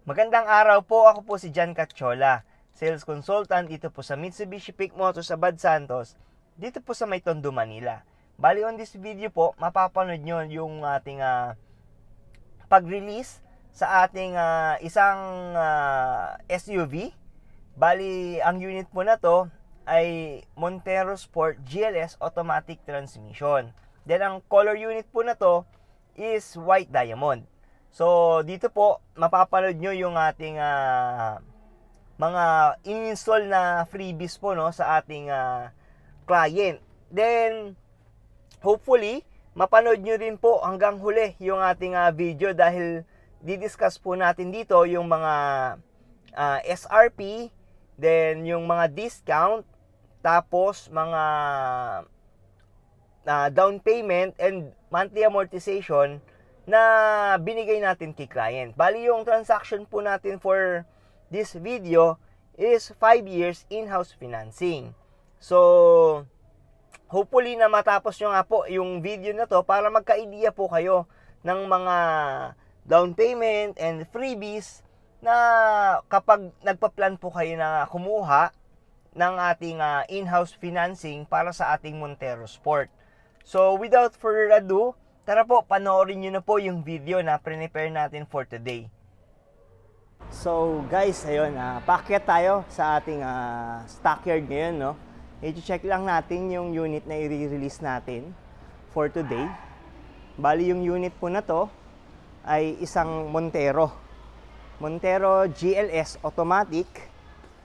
Magandang araw po, ako po si Jan Cachola, Sales Consultant dito po sa Mitsubishi Pick Motors Abad Santos, dito po sa May Tondo, Manila. Bali on this video po, mapapanood nyo yung ating pag-release sa ating isang SUV. Bali, ang unit po na to ay Montero Sport GLS Automatic Transmission. Then ang color unit po na to is white diamond. So, dito po, mapapanood nyo yung ating mga in-install na freebies po, no, sa ating client. Then, hopefully, mapanood nyo rin po hanggang huli yung ating video dahil didiscuss po natin dito yung mga SRP, then yung mga discount, tapos mga down payment and monthly amortization na binigay natin kay client. Bali, yung transaction po natin for this video is 5 years in-house financing. So, hopefully na matapos nyo nga po yung video na to para magka-idea po kayo ng mga down payment and freebies na kapag nagpa-plan po kayo na kumuha ng ating in-house financing para sa ating Montero Sport. So, without further ado, tara po, panoorin nyo na po yung video na prepare natin for today. So guys, ayun, paakyat tayo sa ating stockyard ngayon, no? I-check lang natin yung unit na i-release natin for today. Bali, yung unit po na to ay isang Montero GLS Automatic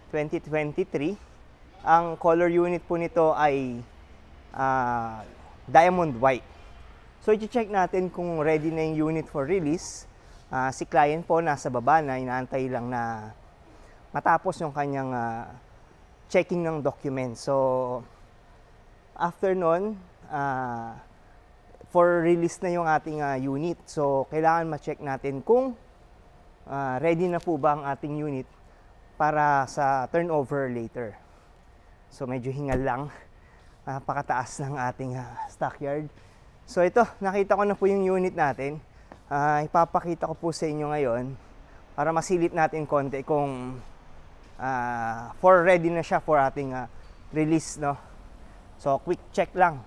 2023. Ang color unit po nito ay diamond white. So, i-check natin kung ready na yung unit for release. Si client po nasa baba na, inaantay lang na matapos yung kanyang checking ng document. So, after nun, for release na yung ating unit. So, kailangan ma-check natin kung ready na po ba ang ating unit para sa turnover later. So, medyo hingal lang. Pakataas ng ating stockyard. So ito, nakita ko na po yung unit natin. Ipapakita ko po sa inyo ngayon para masilip natin konti kung for ready na siya for ating release, no? So quick check lang.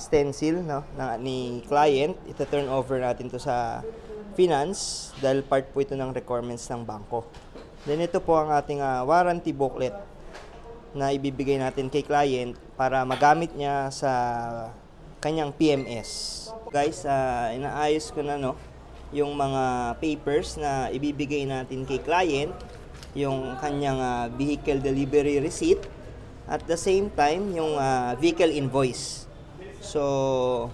Stencil, no, ni client, ito turn over natin to sa finance dahil part po ito ng requirements ng bangko. Then ito po ang ating warranty booklet na ibibigay natin kay client para magamit niya sa kanyang PMS. Guys, inaayos ko na, no, yung mga papers na ibibigay natin kay client, yung kanyang vehicle delivery receipt, at the same time yung vehicle invoice. So,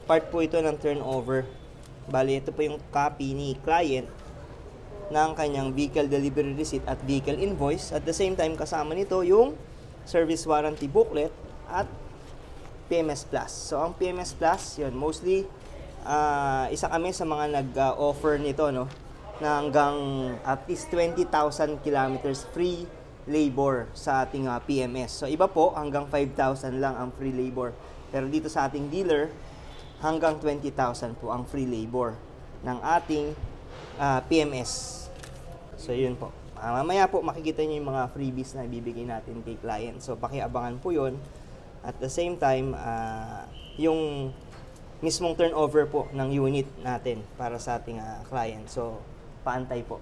part po ito ng turnover. Bali, ito po yung copy ni client ng kanyang vehicle delivery receipt at vehicle invoice. At the same time, kasama nito yung service warranty booklet at PMS Plus. So, ang PMS Plus, yun, mostly, isa kami sa mga nag-offer nito, no, na hanggang at least 20,000 kilometers free labor sa ating PMS. So, iba po, hanggang 5,000 lang ang free labor. Pero dito sa ating dealer, hanggang 20,000 po ang free labor ng ating PMS. So, yun po. Mamaya po makikita nyo yung mga freebies na ibibigay natin kay client. So pakiabangan po yun. At the same time, yung mismong turnover po ng unit natin para sa ating client. So paantay po.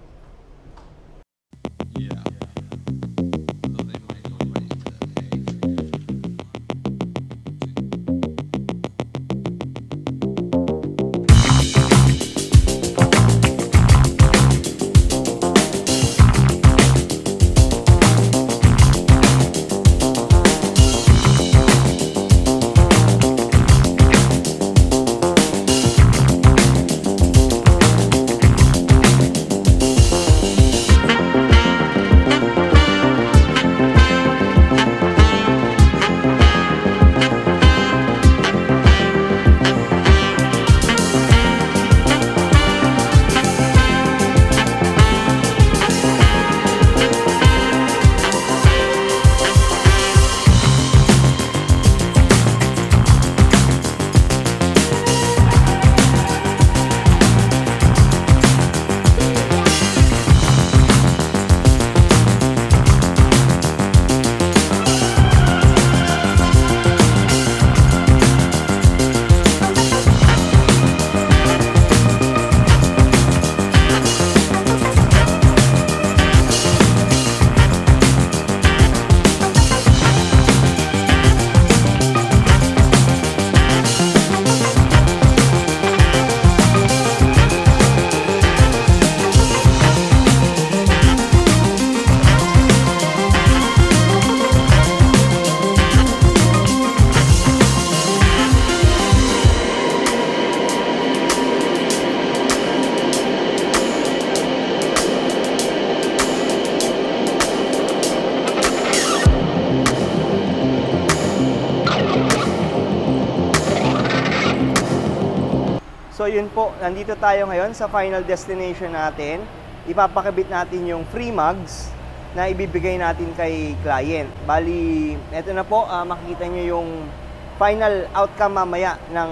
So yun po, nandito tayo ngayon sa final destination natin. Ipapakabit natin yung free mugs na ibibigay natin kay client. Bali, eto na po, makikita nyo yung final outcome mamaya ng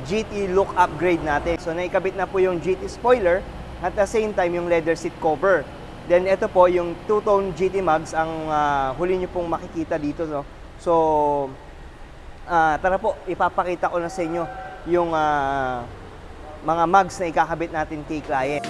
GT look upgrade natin. So naikabit na po yung GT spoiler at the same time yung leather seat cover. Then ito po yung two-tone GT mugs ang huli nyo pong makikita dito. No? So tara po, ipapakita ko na sa inyo yung mga mugs na ikakabit natin kay client.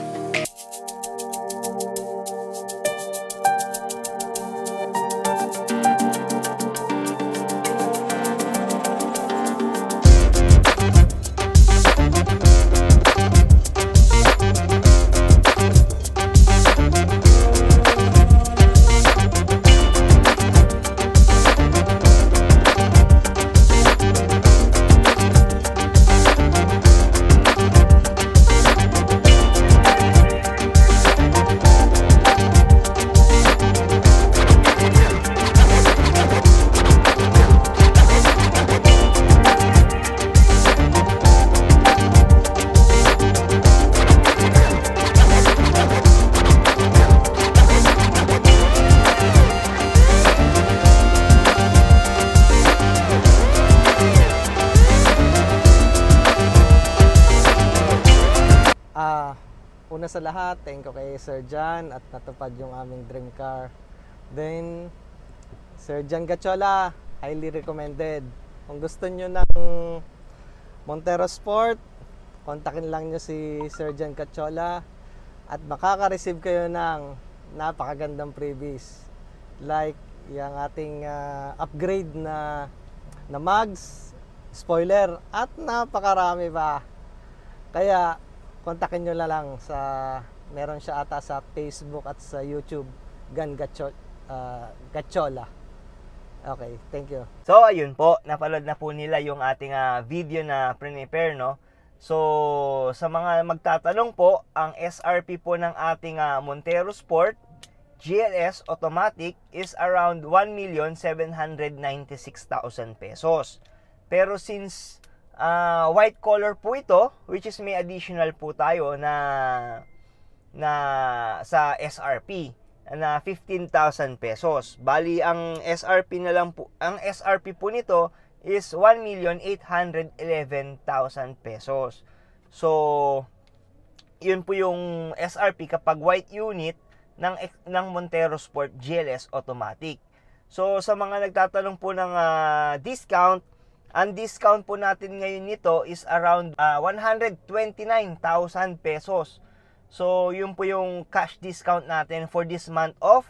Una sa lahat, thank you kay Sir John at natupad yung aming dream car. Then, Sir John Gachola, highly recommended. Kung gusto nyo ng Montero Sport, kontakin lang nyo si Sir John Gachola at makaka-receive kayo ng napakagandang freebies. Like yung ating upgrade na mugs, spoiler, at napakarami pa. Kaya, kontakin nyo na lang sa, meron siya ata sa Facebook at sa YouTube, Gachola. Okay, thank you. So, ayun po, napanood na po nila yung ating video na prepare, no? So, sa mga magtatanong po, ang SRP po ng ating Montero Sport GLS Automatic is around 1,796,000 pesos. Pero since white color po ito, which is may additional po tayo na sa SRP na 15,000 pesos. Bali ang SRP na lang po, ang SRP po nito is 1,811,000 pesos. So yun po yung SRP kapag white unit ng Montero Sport GLS Automatic. So sa mga nagtatanong po ng discount, ang discount po natin ngayon nito is around 129,000 pesos. So yun po yung cash discount natin for this month of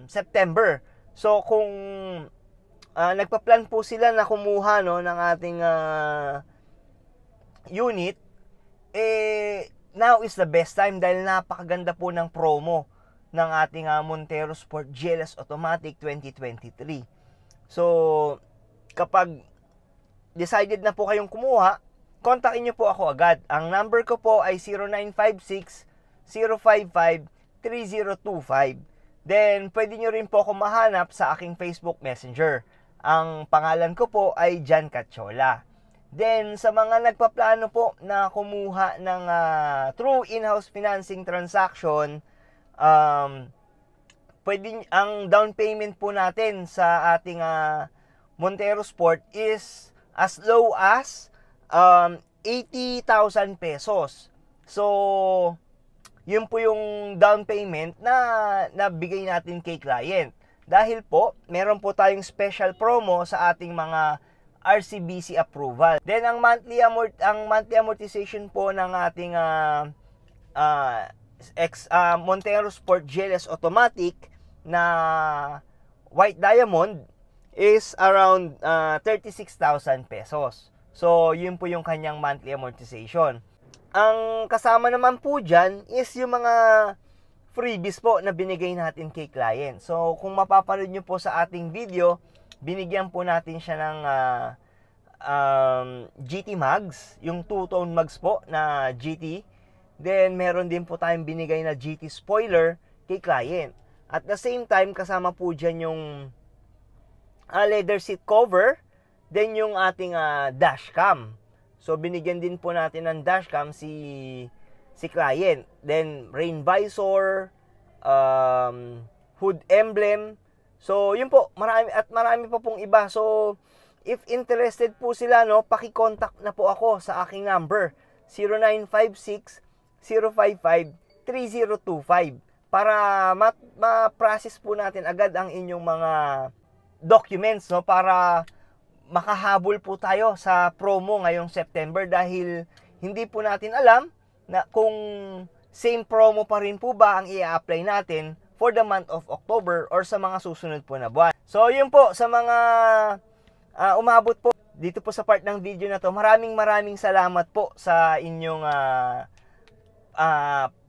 September. So kung nagpa-plan po sila na kumuha no ng ating unit, now is the best time dahil napakaganda po ng promo ng ating Montero Sport GLS Automatic 2023. So kapag decided na po kayong kumuha, kontakin nyo po ako agad. Ang number ko po ay 0956-055-3025. Then, pwede nyo rin po ako mahanap sa aking Facebook Messenger. Ang pangalan ko po ay Jan Cachola. Then, sa mga nagpaplano po na kumuha ng true in-house financing transaction, pwede, ang down payment po natin sa ating Montero Sport is as low as 80,000 pesos. So, yun po yung down payment na nabigay natin kay client. Dahil po, meron po tayong special promo sa ating mga RCBC approval. Then, ang monthly amortization po ng ating Montero Sport GLS Automatic na white diamond is around 36,000 pesos. So, yun po yung kanyang monthly amortization. Ang kasama naman po dyan is yung mga freebies po na binigay natin kay client. So, kung mapapanood nyo po sa ating video, binigyan po natin siya ng GT mags, yung two-tone mags po na GT. Then, meron din po tayong binigay na GT spoiler kay client. At the same time, kasama po dyan yung leather seat cover, then yung ating dashcam. So binigyan din po natin ng dashcam si client. Then rain visor, hood emblem. So yun po, marami pa pong iba. So if interested po sila, no, paki-contact na po ako sa aking number 0956-055-3025 para ma-process po natin agad ang inyong mga documents, no, para makahabol po tayo sa promo ngayong September dahil hindi po natin alam na kung same promo pa rin po ba ang i-apply natin for the month of October or sa mga susunod po na buwan. So yun po, sa mga umabot po dito po sa part ng video na to, maraming salamat po sa inyong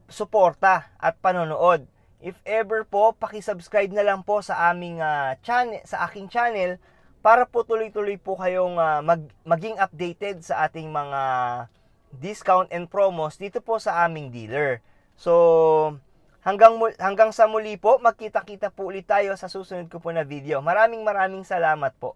suporta at panonood. If ever po, paki-subscribe na lang po sa aming channel, sa aking channel, para po tuloy-tuloy po kayong maging updated sa ating mga discount and promos dito po sa aming dealer. So, hanggang sa muli po, magkita-kita po ulit tayo sa susunod ko po na video. Maraming salamat po.